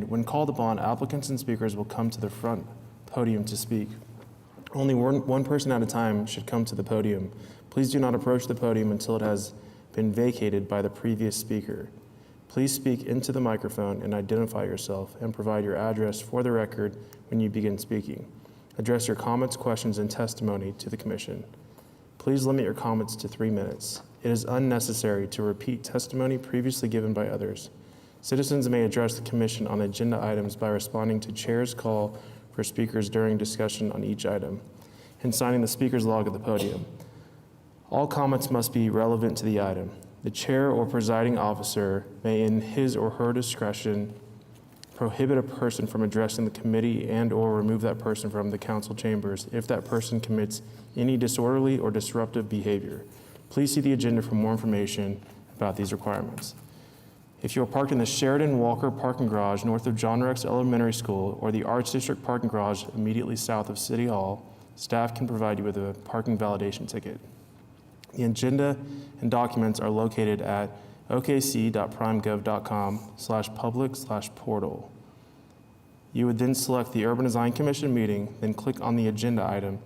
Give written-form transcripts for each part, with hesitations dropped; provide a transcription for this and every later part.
When called upon, applicants and speakers will come to the front podium to speak. Only one person at a time should come to the podium. Please do not approach the podium until it has been vacated by the previous speaker. Please speak into the microphone and identify yourself and provide your address for the record when you begin speaking. Address your comments, questions, and testimony to the commission. Please limit your comments to 3 minutes. It is unnecessary to repeat testimony previously given by others. Citizens may address the commission on agenda items by responding to chair's call for speakers during discussion on each item and signing the speaker's log at the podium. All comments must be relevant to the item. The chair or presiding officer may, in his or her discretion, prohibit a person from addressing the committee and/or remove that person from the council chambers if that person commits any disorderly or disruptive behavior. Please see the agenda for more information about these requirements. If you are parked in the Sheridan Walker parking garage north of John Rex Elementary School or the Arts District parking garage immediately south of City Hall, staff can provide you with a parking validation ticket. The agenda and documents are located at okc.primegov.com/public/portal. You would then select the Urban Design Commission meeting, then click on the agenda item,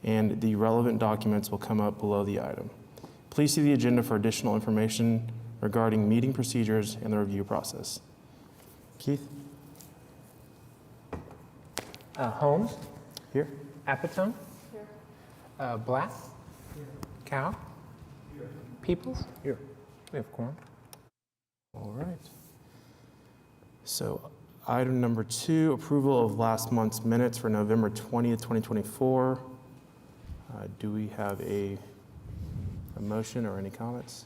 and the relevant documents will come up below the item. Please see the agenda for additional information regarding meeting procedures and the review process. Keith? Holmes? Here? Apatone? Here. Black? Here. Cow? Here. Peoples? Here. We have quorum. All right. So item number 2, approval of last month's minutes for November 20th, 2024. Do we have a motion or any comments?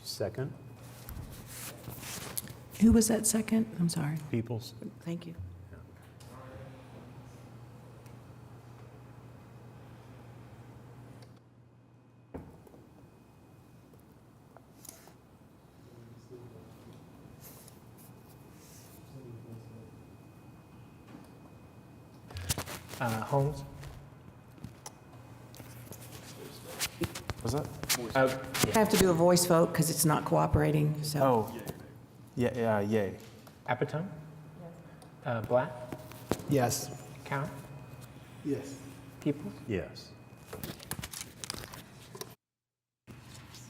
Second. Who was that second? I'm sorry. Peoples. Thank you. Holmes? Was that? I have to do a voice vote because it's not cooperating, so. Oh, yeah, yay. Apatone? Black? Yes. Cow? Yes. Peoples? Yes.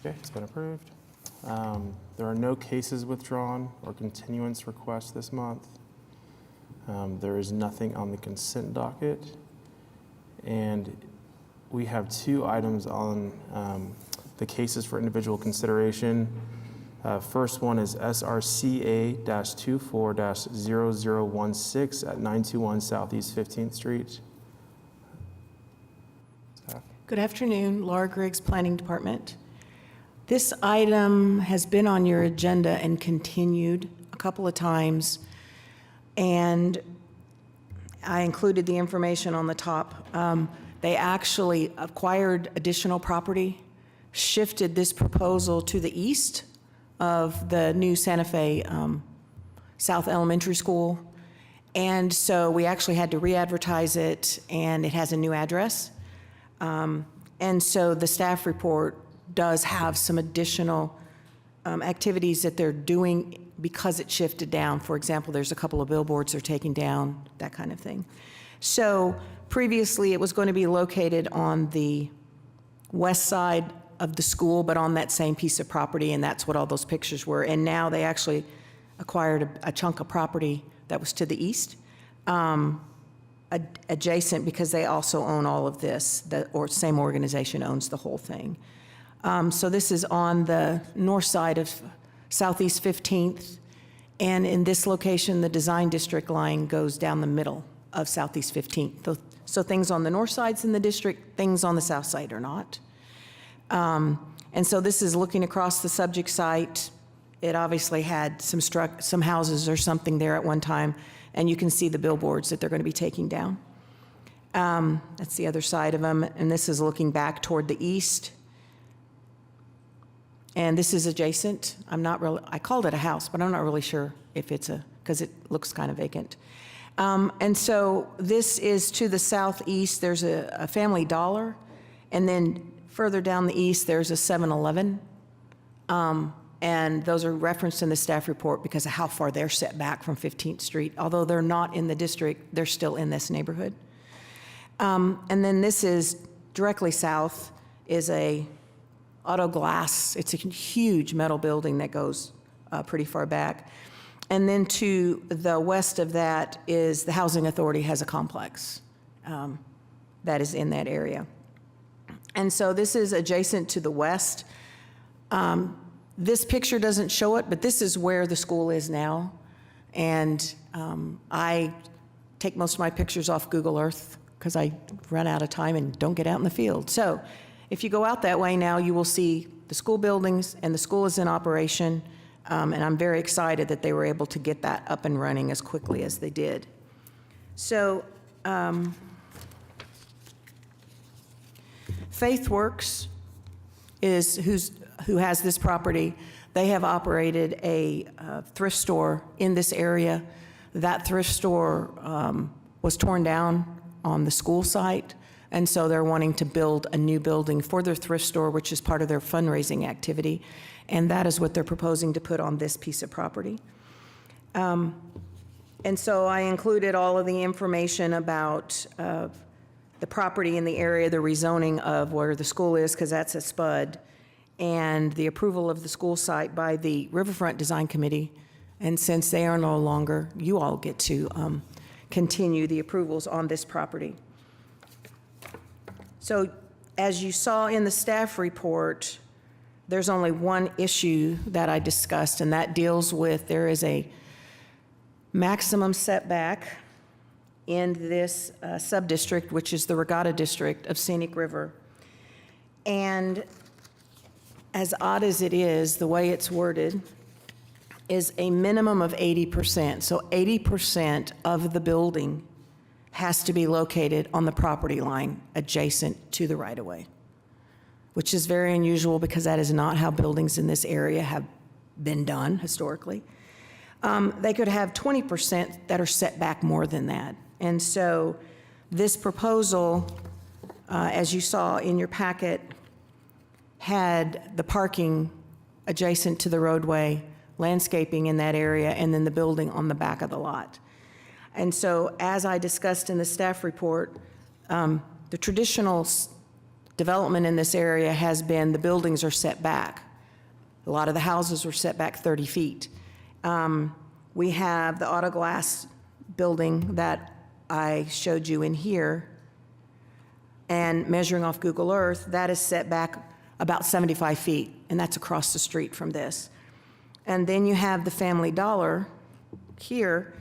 Okay, it's been approved. There are no cases withdrawn or continuance requests this month. There is nothing on the consent docket. And we have 2 items on the cases for individual consideration. First one is SRCA-24-0016 at 921 Southeast 15th Street. Good afternoon, Laura Griggs, Planning Department. This item has been on your agenda and continued a couple of times, and I included the information on the top. They actually acquired additional property, shifted this proposal to the east of the new Santa Fe South Elementary School. And so we actually had to re-advertise it, and it has a new address. And so the staff report does have some additional activities that they're doing because it shifted down. For example, there's a couple of billboards they're taking down, that kind of thing. So previously, it was going to be located on the west side of the school, but on that same piece of property, and that's what all those pictures were. And now they actually acquired a chunk of property that was to the east, adjacent, because they also own all of this, or same organization owns the whole thing. So this is on the north side of Southeast 15th, and in this location, the design district line goes down the middle of Southeast 15th. So things on the north side's in the district, things on the south side are not. And so this is looking across the subject site. It obviously had some houses or something there at one time, and you can see the billboards that they're going to be taking down. That's the other side of them, and this is looking back toward the east. And this is adjacent. I called it a house, but I'm not really sure if it's because it looks kind of vacant. And so this is to the southeast. There's a Family Dollar, and then further down the east, there's a 7-Eleven. And those are referenced in the staff report because of how far they're set back from 15th Street. Although they're not in the district, they're still in this neighborhood. And then this is directly south is a auto glass. It's a huge metal building that goes pretty far back. And then to the west of that is the Housing Authority has a complex that is in that area. And so this is adjacent to the west. This picture doesn't show it, but this is where the school is now. And I take most of my pictures off Google Earth because I run out of time and don't get out in the field. So if you go out that way now, you will see the school buildings, and the school is in operation. And I'm very excited that they were able to get that up and running as quickly as they did. So FaithWorks is who has this property. They have operated a thrift store in this area. That thrift store was torn down on the school site, and so they're wanting to build a new building for their thrift store, which is part of their fundraising activity, and that is what they're proposing to put on this piece of property. And so I included all of the information about the property in the area, the rezoning of where the school is, because that's a SPUD, and the approval of the school site by the Riverfront Design Committee. And since they are no longer, you all get to continue the approvals on this property. So as you saw in the staff report, there's only one issue that I discussed, and that deals with there is a maximum setback in this sub-district, which is the Regatta District of Scenic River. And as odd as it is, the way it's worded is a minimum of 80%. So 80% of the building has to be located on the property line adjacent to the right-of-way, which is very unusual because that is not how buildings in this area have been done historically. They could have 20% that are set back more than that. And so this proposal, as you saw in your packet, had the parking adjacent to the roadway, landscaping in that area, and then the building on the back of the lot. And so as I discussed in the staff report, the traditional development in this area has been the buildings are set back. A lot of the houses were set back 30 feet. We have the auto glass building that I showed you in here, and measuring off Google Earth, that is set back about 75 feet, and that's across the street from this. And then you have the Family Dollar here,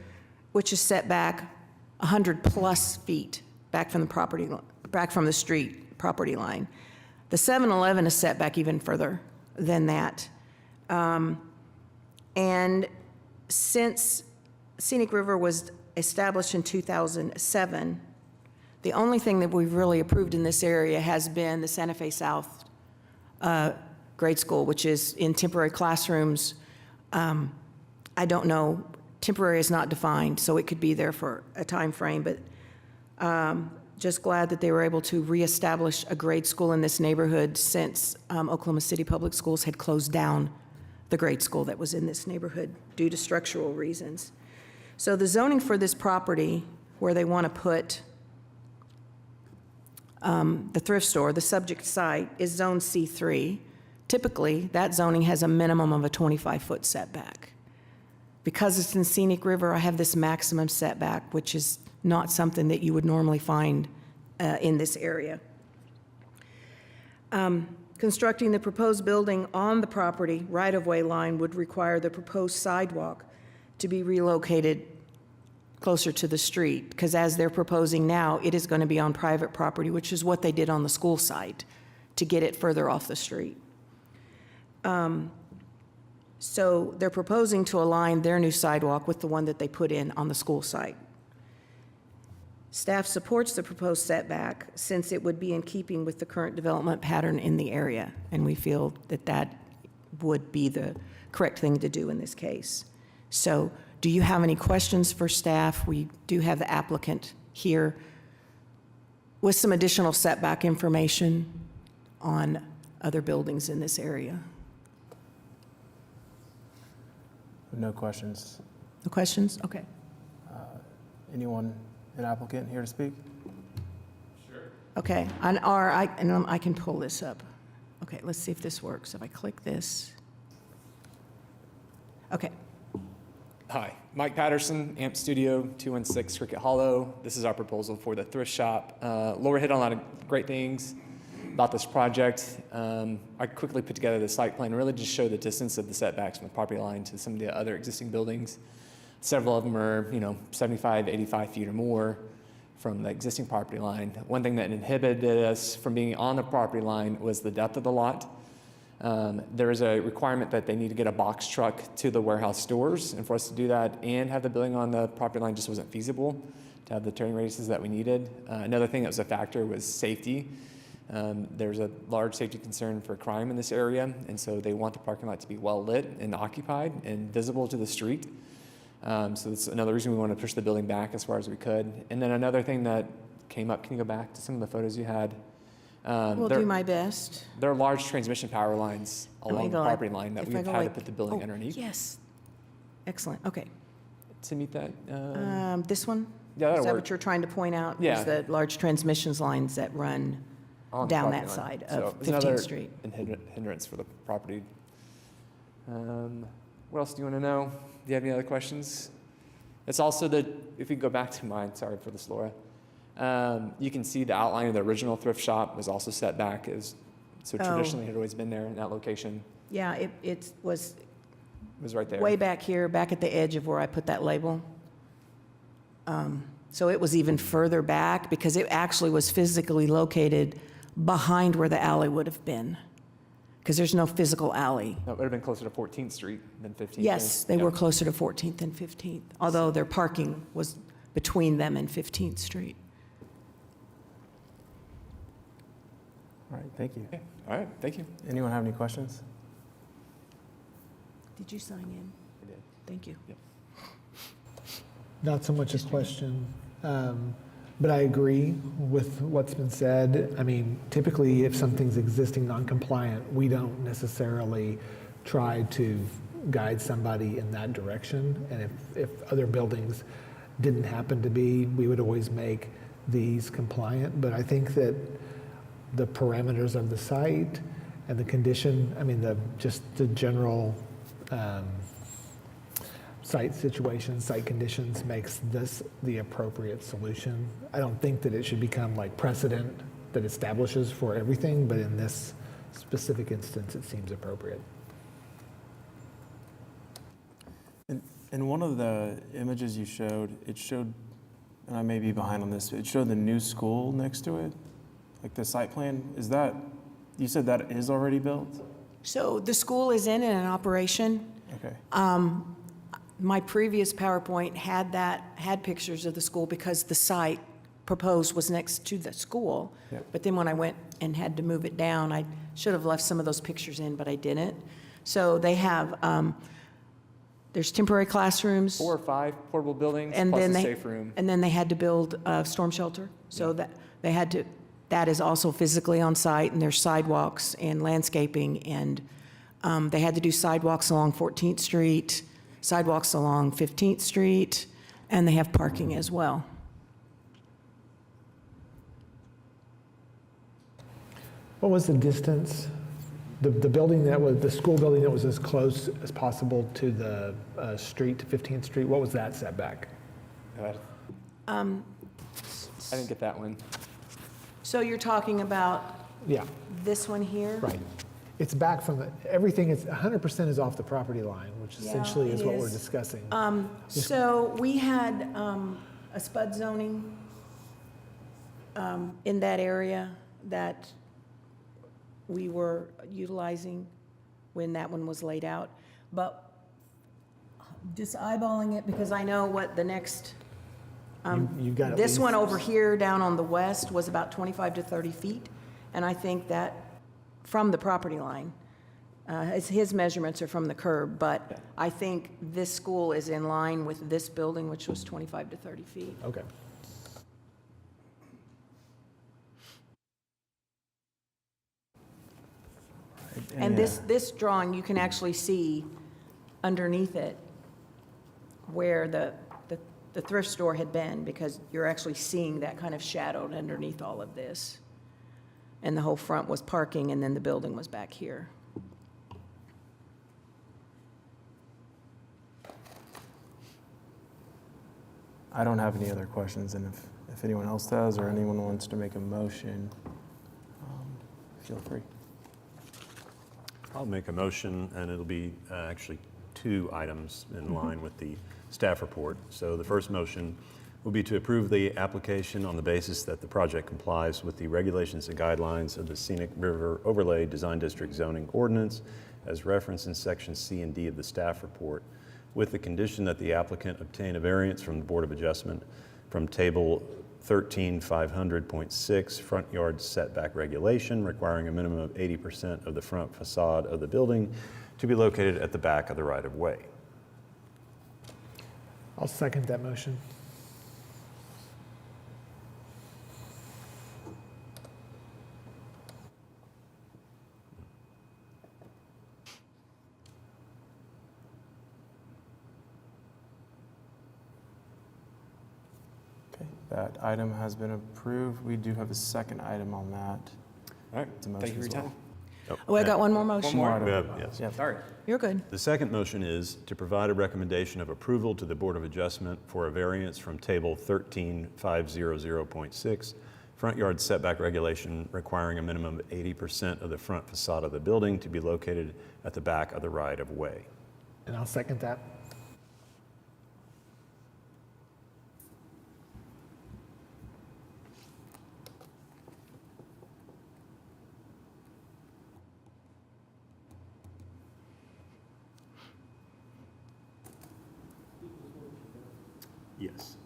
which is set back 100+ feet back from the property, back from the street property line. The 7-Eleven is set back even further than that. And since Scenic River was established in 2007, the only thing that we've really approved in this area has been the Santa Fe South grade school, which is in temporary classrooms. I don't know, temporary is not defined, so it could be there for a time frame, but just glad that they were able to reestablish a grade school in this neighborhood since Oklahoma City Public Schools had closed down the grade school that was in this neighborhood due to structural reasons. So the zoning for this property, where they want to put the thrift store, the subject site, is zone C3. Typically, that zoning has a minimum of a 25-foot setback. Because it's in Scenic River, I have this maximum setback, which is not something that you would normally find in this area. Constructing the proposed building on the property right-of-way line would require the proposed sidewalk to be relocated closer to the street, because as they're proposing now, it is going to be on private property, which is what they did on the school site to get it further off the street. So they're proposing to align their new sidewalk with the one that they put in on the school site. Staff supports the proposed setback since it would be in keeping with the current development pattern in the area, and we feel that that would be the correct thing to do in this case. So do you have any questions for staff? We do have the applicant here with some additional setback information on other buildings in this area. No questions. No questions? Okay. Anyone, an applicant here to speak? Okay, and I can pull this up. Okay, let's see if this works. If I click this. Okay, Hi, Mike Patterson, AMP Studio, 216 Cricket Hollow. This is our proposal for the thrift shop. Laura hit on a lot of great things about this project. I quickly put together the site plan, really just show the distance of the setbacks from the property line to some of the other existing buildings. Several of them are, 75, 85 feet or more from the existing property line. One thing that inhibited us from being on the property line was the depth of the lot. There is a requirement that they need to get a box truck to the warehouse stores, and for us to do that and have the building on the property line just wasn't feasible to have the turning radiuses that we needed. Another thing that was a factor was safety. There's a large safety concern for crime in this area, and so they want the parking lot to be well lit and occupied and visible to the street. So that's another reason we want to push the building back as far as we could. And then another thing that came up, can you go back to some of the photos you had? we'll do my best. There are large transmission power lines Let me along go the like- property line that if we've I go had to like- put the building oh, underneath Yes. Excellent, okay. to meet that. This one? Yeah, Is that'll that work. what you're trying to point out? Yeah. Is the large transmissions lines that run On the down property that line. side So of it's another 15th Street? hindrance for the property. What else do you want to know? Do you have any other questions? It's also if we go back to mine, sorry for this, Laura. You can see the outline of the original thrift shop was also set back. So Oh. traditionally it had always been there in that location. Yeah, it was It was right there. way back here, back at the edge of where I put that label. So it was even further back because it actually was physically located behind where the alley would have been. Because there's no physical alley. No, it would have been closer to 14th Street than 15th. Yes, they Yep. were closer to 14th and 15th, although their parking was between them and 15th Street. All right, thank you. Okay. All right, thank you. Anyone have any questions? Did you sign in? I did. Thank you. Not so much a question, but I agree with what's been said. I mean, typically, if something's existing non-compliant, we don't necessarily try to guide somebody in that direction. And if other buildings didn't happen to be, we would always make these compliant. But I think that the parameters of the site and the condition, I mean, just the general site situation, site conditions makes this the appropriate solution. I don't think that it should become like precedent that establishes for everything, but in this specific instance, it seems appropriate. In one of the images you showed, it showed, and I may be behind on this, it showed the new school next to it, like the site plan. Is that, you said that is already built? So the school is in and in operation. Okay. My previous PowerPoint had pictures of the school because the site proposed was next to the school. Yep. But then when I went and had to move it down, I should have left some of those pictures in, but I didn't. So they have, there's temporary classrooms. 4 or 5 portable buildings And plus then a they, safe room. and then they had to build a storm shelter. So that they had to, that is also physically on site, and there's sidewalks and landscaping, and they had to do sidewalks along 14th Street, sidewalks along 15th Street, and they have parking as well. What was the distance? The building that was, the school building that was as close as possible to the street, to 15th Street, what was that setback? I didn't get that one. So you're talking about Yeah, this one here? right. It's back from the, everything is, 100% is off the property line, which Yeah, essentially is it what we're is. discussing. So we had a spud zoning in that area that we were utilizing when that one was laid out. But just eyeballing it, because I know what the next, You've got at this least- one over here down on the west was about 25 to 30 feet. And I think that from the property line, his measurements are from the curb, but I think this school is in line with this building, which was 25 to 30 feet. Okay. And this drawing, you can actually see underneath it where the thrift store had been, because you're actually seeing that kind of shadowed underneath all of this. And the whole front was parking, and then the building was back here. I don't have any other questions, and if anyone else does or anyone wants to make a motion, feel free. I'll make a motion, and it'll be actually 2 items in line with the staff report. So the first motion will be to approve the application on the basis that the project complies with the regulations and guidelines of the Scenic River Overlay Design District Zoning Ordinance as referenced in section C and D of the staff report, with the condition that the applicant obtain a variance from the Board of Adjustment from table 13500.6 front yard setback regulation requiring a minimum of 80% of the front facade of the building to be located at the back of the right-of-way. I'll second that motion. Okay, that item has been approved. We do have a second item on that. All right, It's a thank you for your motion as time. Oh, I got one more motion. more? Item. We have- yes. Yep. Sorry. You're good. The second motion is to provide a recommendation of approval to the Board of Adjustment for a variance from Table 13500.6, front yard setback regulation requiring a minimum of 80% of the front facade of the building to be located at the back of the right-of-way. And I'll second that. Yes.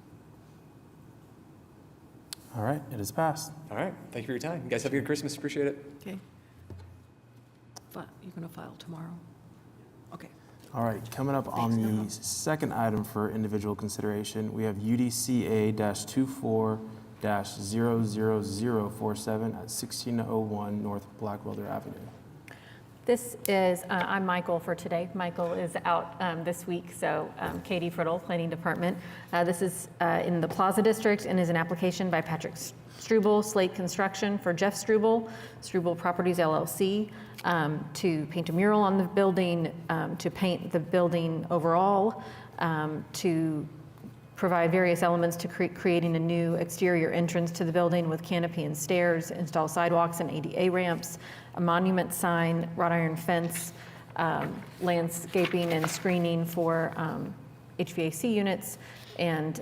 All right, it is passed. All right, thank you for your time. You guys have a good Christmas. Appreciate it. Okay. You're going to file tomorrow? Okay. All right, coming up on the second item for individual consideration, we have UDCA-24-00047 at 1601 North Blackwelder Avenue. This is, I'm Michael for today. Michael is out this week, so Katie Friddle, Planning Department. This is in the Plaza District and is an application by Patrick Struble, Slate Construction, for Jeff Struble, Struble Properties LLC, to paint a mural on the building, to paint the building overall, to provide various elements to creating a new exterior entrance to the building with canopy and stairs, install sidewalks and ADA ramps, a monument sign, wrought iron fence, landscaping and screening for HVAC units, and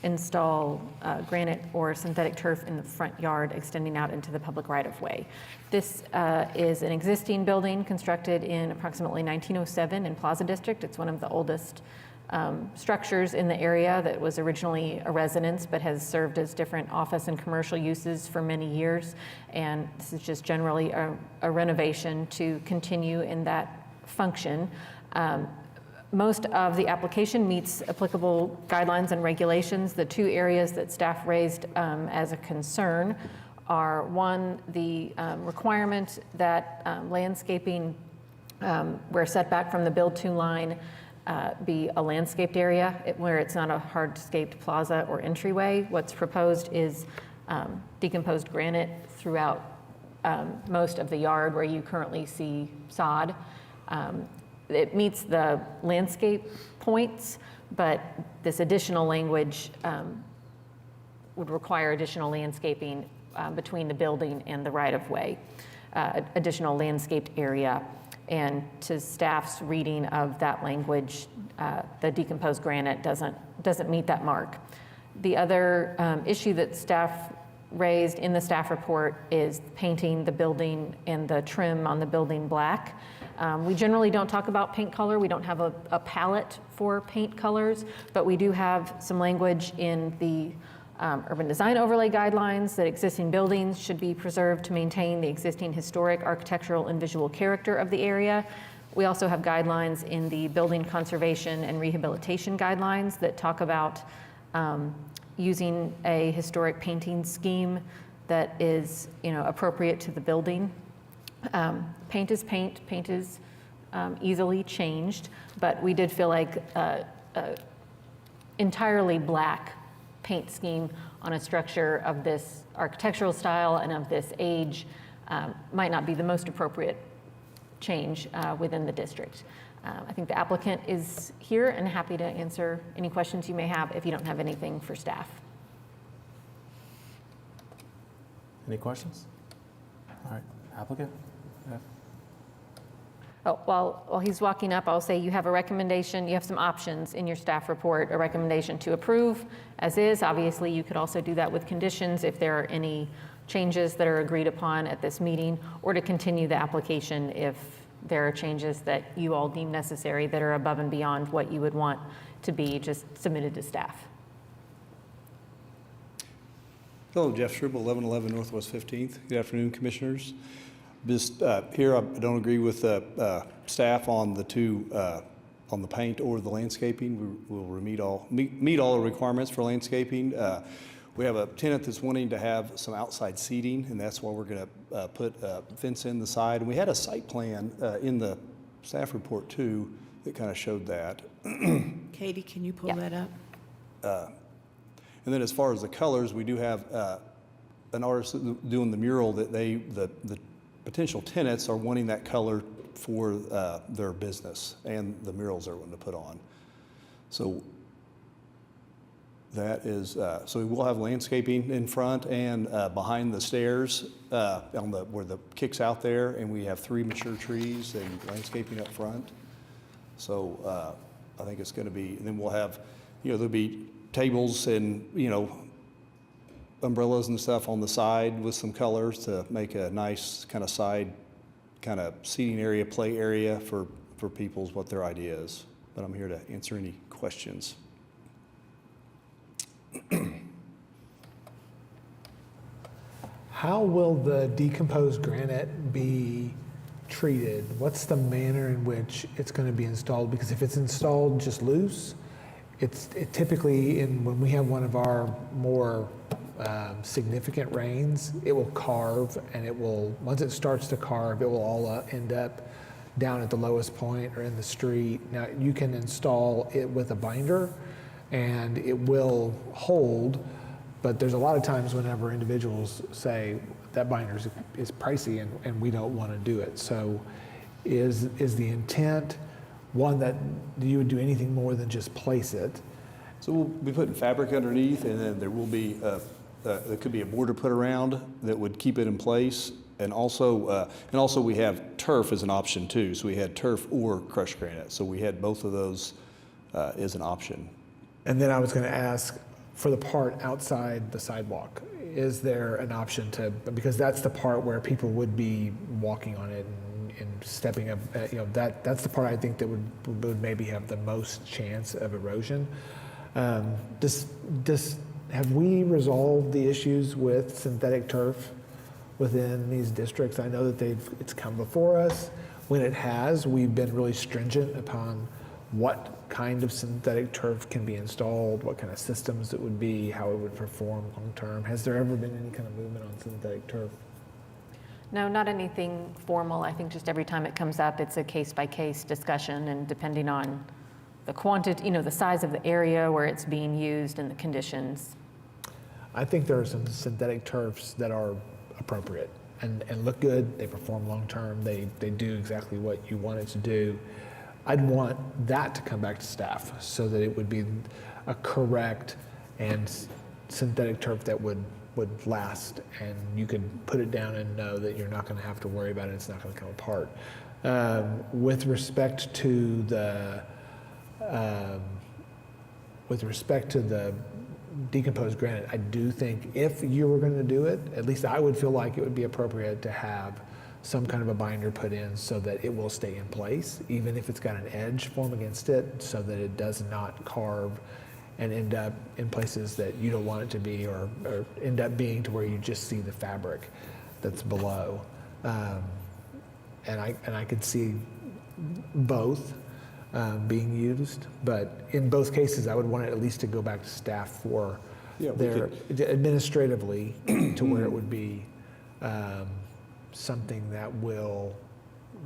install granite or synthetic turf in the front yard extending out into the public right-of-way. This is an existing building constructed in approximately 1907 in Plaza District. It's one of the oldest structures in the area that was originally a residence but has served as different office and commercial uses for many years. And this is just generally a renovation to continue in that function. Most of the application meets applicable guidelines and regulations. The 2 areas that staff raised as a concern are, one, the requirement that landscaping where setback from the build-to line be a landscaped area where it's not a hardscaped plaza or entryway. What's proposed is decomposed granite throughout most of the yard where you currently see sod. It meets the landscape points, but this additional language would require additional landscaping between the building and the right-of-way, additional landscaped area. And to staff's reading of that language, the decomposed granite doesn't meet that mark. The other issue that staff raised in the staff report is painting the building and the trim on the building black. We generally don't talk about paint color. We don't have a palette for paint colors, but we do have some language in the urban design overlay guidelines that existing buildings should be preserved to maintain the existing historic, architectural, and visual character of the area. We also have guidelines in the building conservation and rehabilitation guidelines that talk about using a historic painting scheme that is, appropriate to the building. Paint is paint. Paint is easily changed, but we did feel like entirely black paint scheme on a structure of this architectural style and of this age might not be the most appropriate change within the district. I think the applicant is here and happy to answer any questions you may have if you don't have anything for staff. Any questions? All right, applicant? Oh, while he's walking up, I'll say you have a recommendation, you have some options in your staff report, a recommendation to approve as is. Obviously, you could also do that with conditions if there are any changes that are agreed upon at this meeting, or to continue the application if there are changes that you all deem necessary that are above and beyond what you would want to be just submitted to staff. Hello, Jeff Struble, 1111 Northwest 15th. Good afternoon, Commissioners. Just here, I don't agree with staff on the two, on the paint or the landscaping. We will meet all the requirements for landscaping. We have a tenant that's wanting to have some outside seating, and that's why we're going to put a fence in the side. And we had a site plan in the staff report too that kind of showed that. Katie, can you pull Yeah. that up? And then as far as the colors, we do have an artist doing the mural that the potential tenants are wanting that color for their business and the murals they're wanting to put on. So that is, so we will have landscaping in front and behind the stairs on the where the kicks out there, and we have 3 mature trees and landscaping up front. So I think it's going to be, and then we'll have, there'll be tables and, umbrellas and stuff on the side with some colors to make a nice kind of side kind of seating area, play area for people's what their idea is. But I'm here to answer any questions. How will the decomposed granite be treated? What's the manner in which it's going to be installed? Because if it's installed just loose, it typically, when we have one of our more significant rains, it will carve, and it will, once it starts to carve, it will all end up down at the lowest point or in the street. Now, you can install it with a binder, and it will hold, but there's a lot of times whenever individuals say that binder is pricey and we don't want to do it. So is the intent one that you would do anything more than just place it? So we'll be putting fabric underneath, and then there will be there could be a border put around that would keep it in place, and also we have turf as an option too. So we had turf or crushed granite. So we had both of those as an option. And then I was going to ask, for the part outside the sidewalk, is there an option to, because that's the part where people would be walking on it and stepping up, that's the part I think that would maybe have the most chance of erosion. Have we resolved the issues with synthetic turf within these districts? I know that it's come before us. When it has, we've been really stringent upon what kind of synthetic turf can be installed, what kind of systems it would be, how it would perform long term. Has there ever been any kind of movement on synthetic turf? No, not anything formal. I think just every time it comes up, it's a case-by-case discussion, and depending on the quantity, the size of the area where it's being used and the conditions. I think there are some synthetic turfs that are appropriate and look good. They perform long term. They do exactly what you want it to do. I'd want that to come back to staff so that it would be a correct and synthetic turf that would last, and you could put it down and know that you're not going to have to worry about it. It's not going to come apart. With respect to the decomposed granite, I do think if you were going to do it, at least I would feel like it would be appropriate to have some kind of a binder put in so that it will stay in place, even if it's got an edge form against it, so that it does not carve and end up in places that you don't want it to be, or end up being to where you just see the fabric that's below. And I could see both being used, but in both cases, I would want it at least to go back to staff for administratively to where it would be something that will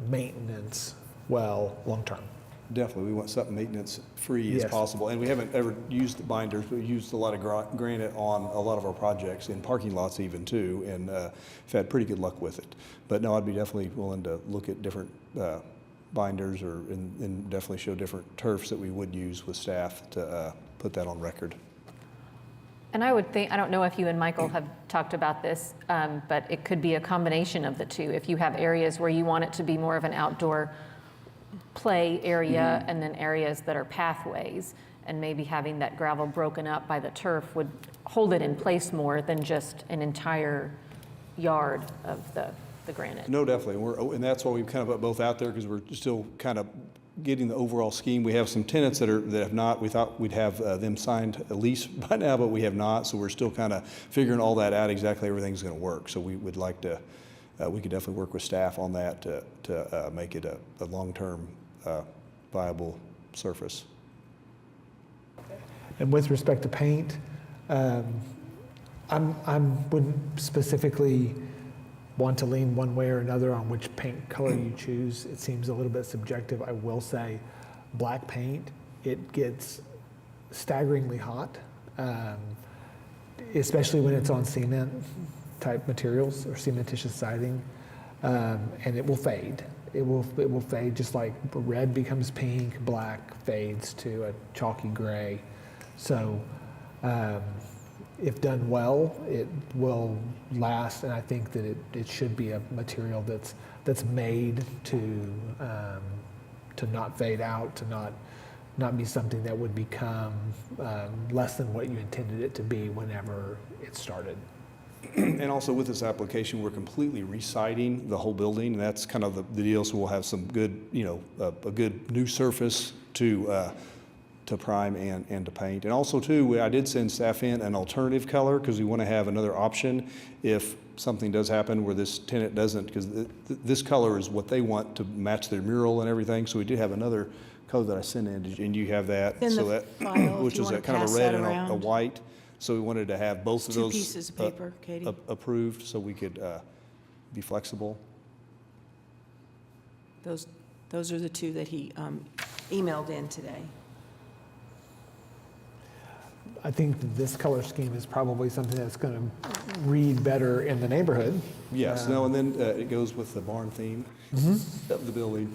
maintenance well long term. Definitely, we want something maintenance-free as Yes. possible. And we haven't ever used the binders, we've used a lot of granite on a lot of our projects, in parking lots even too, and we've had pretty good luck with it. But no, I'd be definitely willing to look at different binders and definitely show different turfs that we would use with staff to put that on record. And I would think, I don't know if you and Michael have talked about this, but it could be a combination of the two. If you have areas where you want it to be more of an outdoor play area and then areas that are pathways, and maybe having that gravel broken up by the turf would hold it in place more than just an entire yard of the granite. No, definitely, and that's why we've kind of put both out there, because we're still kind of getting the overall scheme. We have some tenants that have not, we thought we'd have them signed a lease by now, but we have not, so we're still kind of figuring all that out, exactly everything's going to work. So we would like to, we could definitely work with staff on that to make it a long-term viable surface. And with respect to paint, I wouldn't specifically want to lean one way or another on which paint color you choose. It seems a little bit subjective. I will say black paint, it gets staggeringly hot, especially when it's on cement type materials or cementitious siding, and it will fade. It will fade just like red becomes pink, black fades to a chalky gray. So if done well, it will last, and I think that it should be a material that's made to not fade out, to not be something that would become less than what you intended it to be whenever it started. And also with this application, we're completely residing the whole building, and that's kind of the deal, so we'll have some good, a good new surface to prime and to paint. And also too, I did send staff in an alternative color, because we want to have another option if something does happen where this tenant doesn't, because this color is what they want to match their mural and everything, so we did have another color that I sent in, and you have that. In so the that, file, if which you is wanna a kind of pass a red that and a around. white. So we wanted to have both of Two those pieces of paper, Katie. approved, so we could be flexible. Those are the two that he emailed in today. I think that this color scheme is probably something that's going to read better in the neighborhood. Yes, no, and then it goes with the barn theme of the building.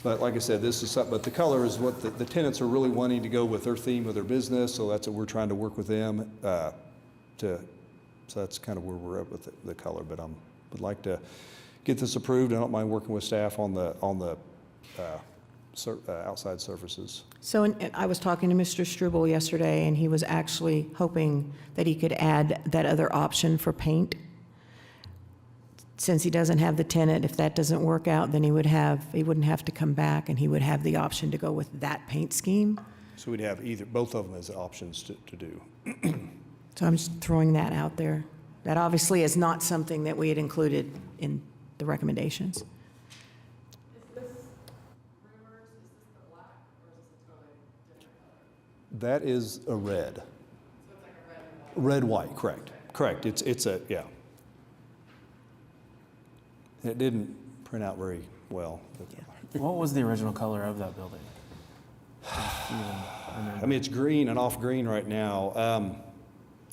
But like I said, this is something, but the color is what the tenants are really wanting to go with their theme of their business, so that's what we're trying to work with them so that's kind of where we're at with the color. But would like to get this approved. I don't mind working with staff on the outside surfaces. So and I was talking to Mr. Struble yesterday, and he was actually hoping that he could add that other option for paint. Since he doesn't have the tenant, if that doesn't work out, then he wouldn't have to come back, and he would have the option to go with that paint scheme. So we'd have both of them as options to do. So I'm just throwing that out there. That obviously is not something that we had included in the recommendations. That is a red. So it's like a red and white. Red, white, correct. Correct, it's a, yeah. It didn't print out very well. What was the original color of that building? I mean, it's green and off green right now.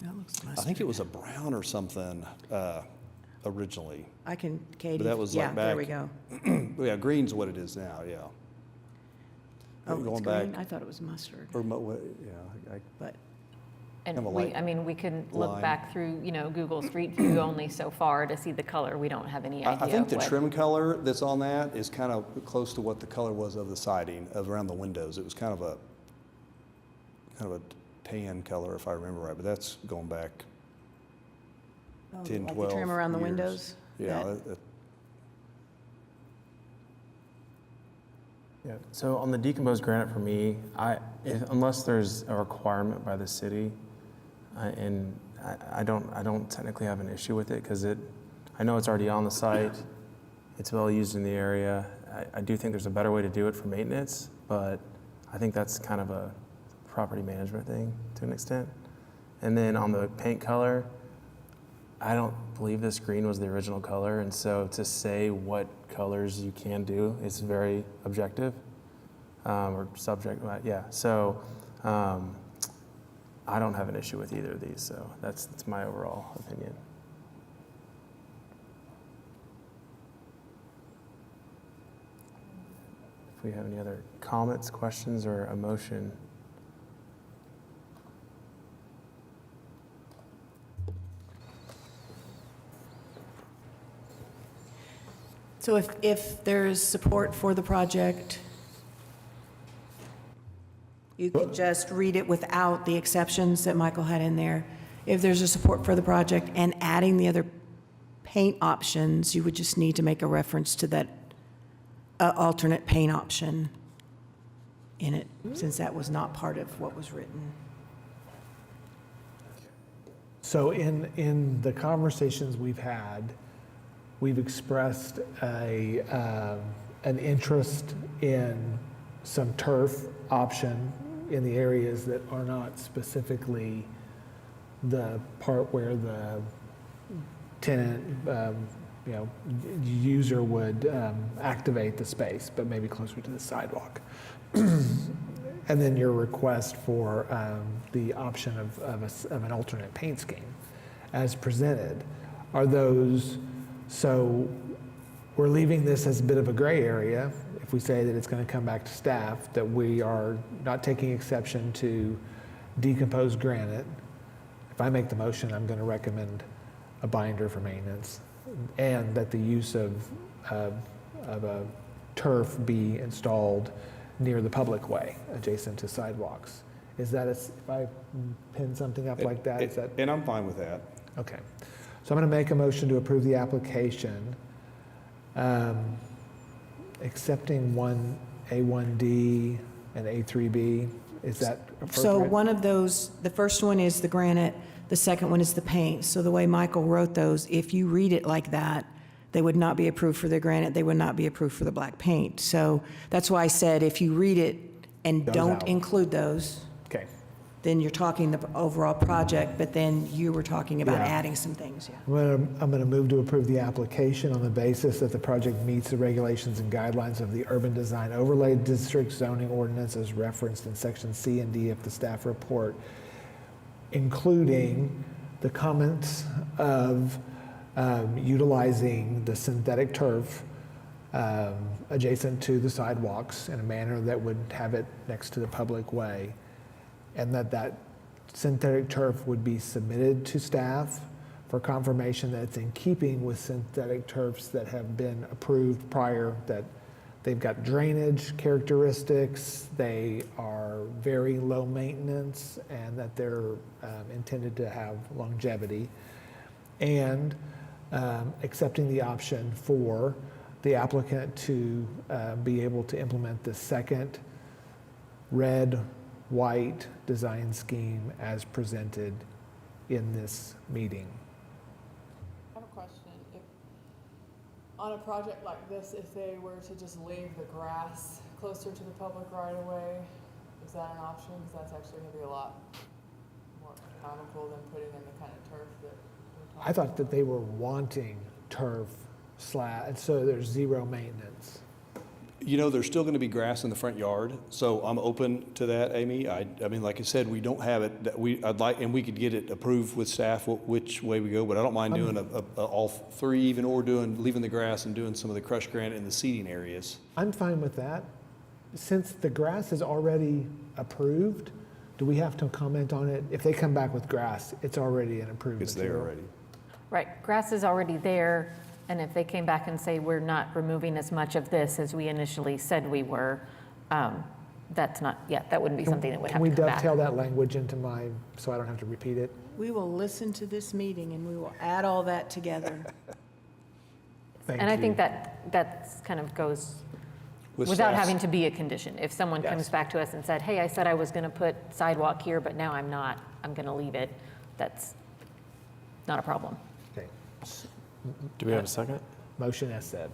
That looks I think it was a brown or something originally. I can, Katie. But that was like Yeah, there we back- go. Yeah, green's what it is now, yeah. Oh, it's Going green? back- I thought it was mustard, Or, yeah, but And Kind of we, like I mean, we can look lime. back through, Google Street View only so far to see the color. We don't have any idea I think of the what. trim color that's on that is kind of close to what the color was of the siding of around the windows. It was kind of a tan color, if I remember right, but that's going back 10, like 12 the trim around the years. windows? Yeah, That- Yeah, so on the decomposed granite for me, unless there's a requirement by the city, I don't technically have an issue with it because I know it's already on the site, it's well used in the area. I do think there's a better way to do it for maintenance, but I think that's kind of a property management thing to an extent. And then on the paint color, I don't believe this green was the original color, and so to say what colors you can do is very objective. or subject, yeah. So I don't have an issue with either of these, so that's my overall opinion. If we have any other comments, questions, or a motion. So if there's support for the project, you could just read it without the exceptions that Michael had in there. If there's a support for the project and adding the other paint options, you would just need to make a reference to that alternate paint option in it, since that was not part of what was written. So in the conversations we've had, we've expressed an interest in some turf option in the areas that are not specifically the part where the tenant, user would activate the space, but maybe closer to the sidewalk. And then your request for the option of an alternate paint scheme as presented. Are those, so we're leaving this as a bit of a gray area if we say that it's going to come back to staff, that we are not taking exception to decomposed granite. If I make the motion, I'm going to recommend a binder for maintenance, and that the use of a turf be installed near the public way, adjacent to sidewalks. Is that, if I pin something up like that, is that? And I'm fine with that. Okay. So I'm going to make a motion to approve the application, accepting A1D and A3B. Is that appropriate? So one of those, the first one is the granite, the second one is the paint. So the way Michael wrote those, if you read it like that, they would not be approved for the granite, they would not be approved for the black paint. So that's why I said if you read it and Those don't out. include those, Okay. then you're talking the overall project, but then you were talking about Yeah. adding some things, yeah. I'm going to move to approve the application on the basis that the project meets the regulations and guidelines of the Urban Design Overlay District zoning ordinance as referenced in section C and D of the staff report, including the comments of utilizing the synthetic turf adjacent to the sidewalks in a manner that would have it next to the public way, and that synthetic turf would be submitted to staff for confirmation that it's in keeping with synthetic turfs that have been approved prior, that they've got drainage characteristics, they are very low maintenance, and that they're intended to have longevity. And accepting the option for the applicant to be able to implement the second red, white design scheme as presented in this meeting. I have a question. If, on a project like this, if they were to just leave the grass closer to the public right of way, is that an option? Because that's actually going to be a lot more economical than putting in the kind of turf that we're talking I thought that they were wanting turf so there's zero maintenance. There's still going to be grass in the front yard, so I'm open to that, Amy. I mean, like I said, we don't have it, I'd like, and we could get it approved with staff which way we go, but I don't mind doing all three even, or leaving the grass and doing some of the crushed granite in the seating areas. I'm fine with that. Since the grass is already approved, do we have to comment on it? If they come back with grass, it's already an approved It's there material. already. Right, grass is already there, and if they came back and say, we're not removing as much of this as we initially said we were, that's not, that wouldn't be something that would have to come Can we back. dovetail that language into so I don't have to repeat it? We will listen to this meeting and we will add all that together. Thank And I you. think that kind of goes With without staff's- having to be a condition. If someone Yes. comes back to us and said, hey, I said I was going to put sidewalk here, but now I'm not, I'm going to leave it, that's not a problem. Okay. Do we have a second? Motion as said.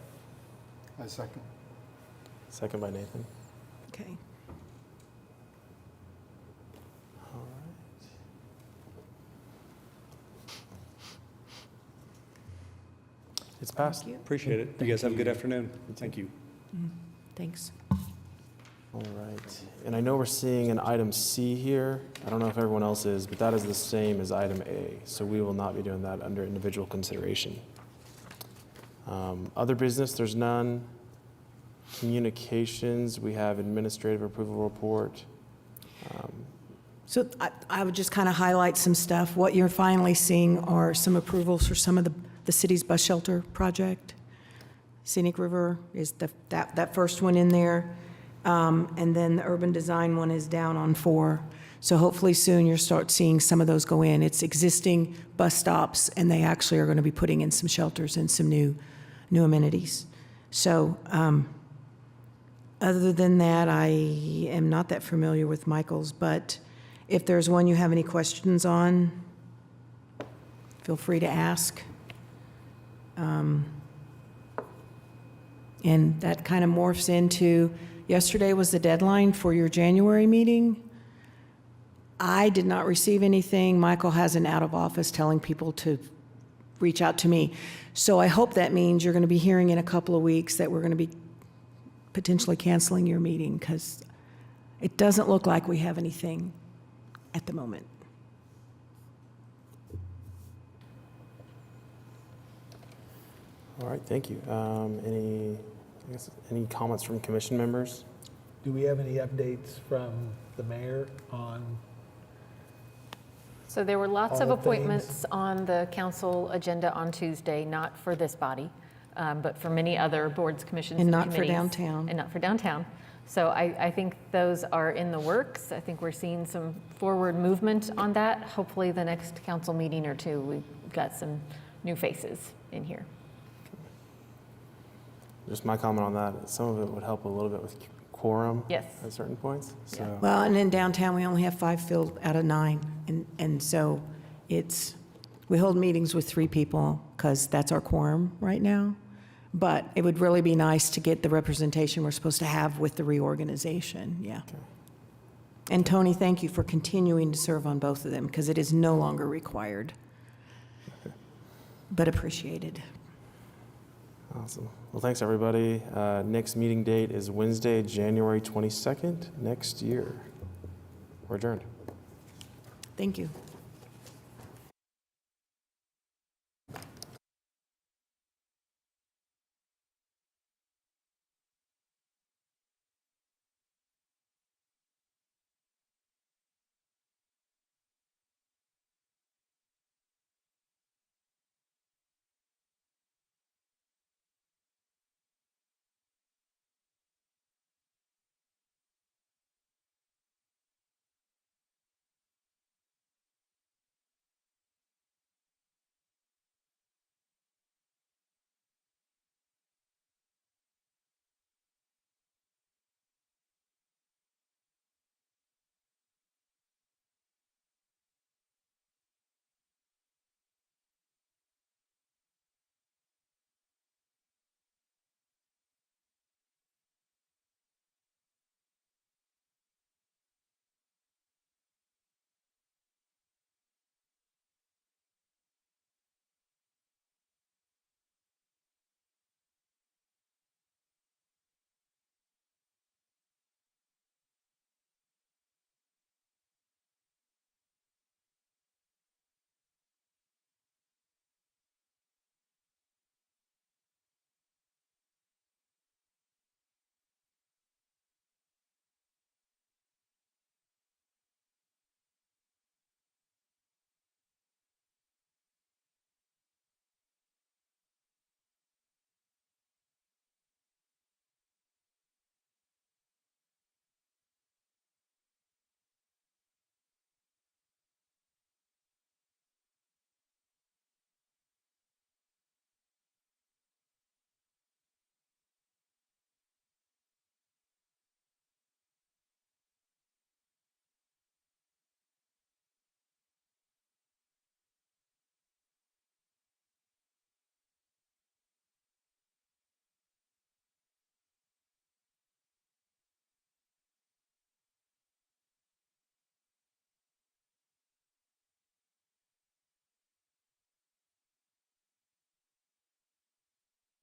I second. Second by Nathan. Okay. All right. It's passed. Thank you. Appreciate it. You guys have a good afternoon. Thank you. Thanks. All right. And I know we're seeing an item C here. I don't know if everyone else is, but that is the same as item A. So we will not be doing that under individual consideration. Other business, there's none. Communications, we have administrative approval report. So I would just kind of highlight some stuff. What you're finally seeing are some approvals for some of the city's bus shelter project. Scenic River is that first one in there. And then the urban design one is down on 4. So hopefully soon you'll start seeing some of those go in. It's existing bus stops, and they actually are going to be putting in some shelters and some new amenities. So other than that, I am not that familiar with Michael's, but if there's one you have any questions on, feel free to ask. And that kind of morphs into, yesterday was the deadline for your January meeting. I did not receive anything. Michael has an out of office telling people to reach out to me. So I hope that means you're going to be hearing in a couple of weeks that we're going to be potentially canceling your meeting, because it doesn't look like we have anything at the moment. All right, thank you. Any comments from commission members? Do we have any updates from the mayor on? So there were lots All of the appointments things. on the council agenda on Tuesday, not for this body, but for many other boards, commissions, And and not for committees. downtown. And not for downtown. So I think those are in the works. I think we're seeing some forward movement on that. Hopefully the next council meeting or two, we've got some new faces in here. Just my comment on that, some of it would help a little bit with quorum Yes. at certain points. So, Well, and in downtown, we only have 5 filled out of 9. And so we hold meetings with 3 people because that's our quorum right now. But it would really be nice to get the representation we're supposed to have with the reorganization, yeah. And Tony, thank you for continuing to serve on both of them, because it is no longer required, but appreciated. awesome. Well, thanks, everybody. Next meeting date is Wednesday, January 22nd, next year. We're adjourned. Thank you.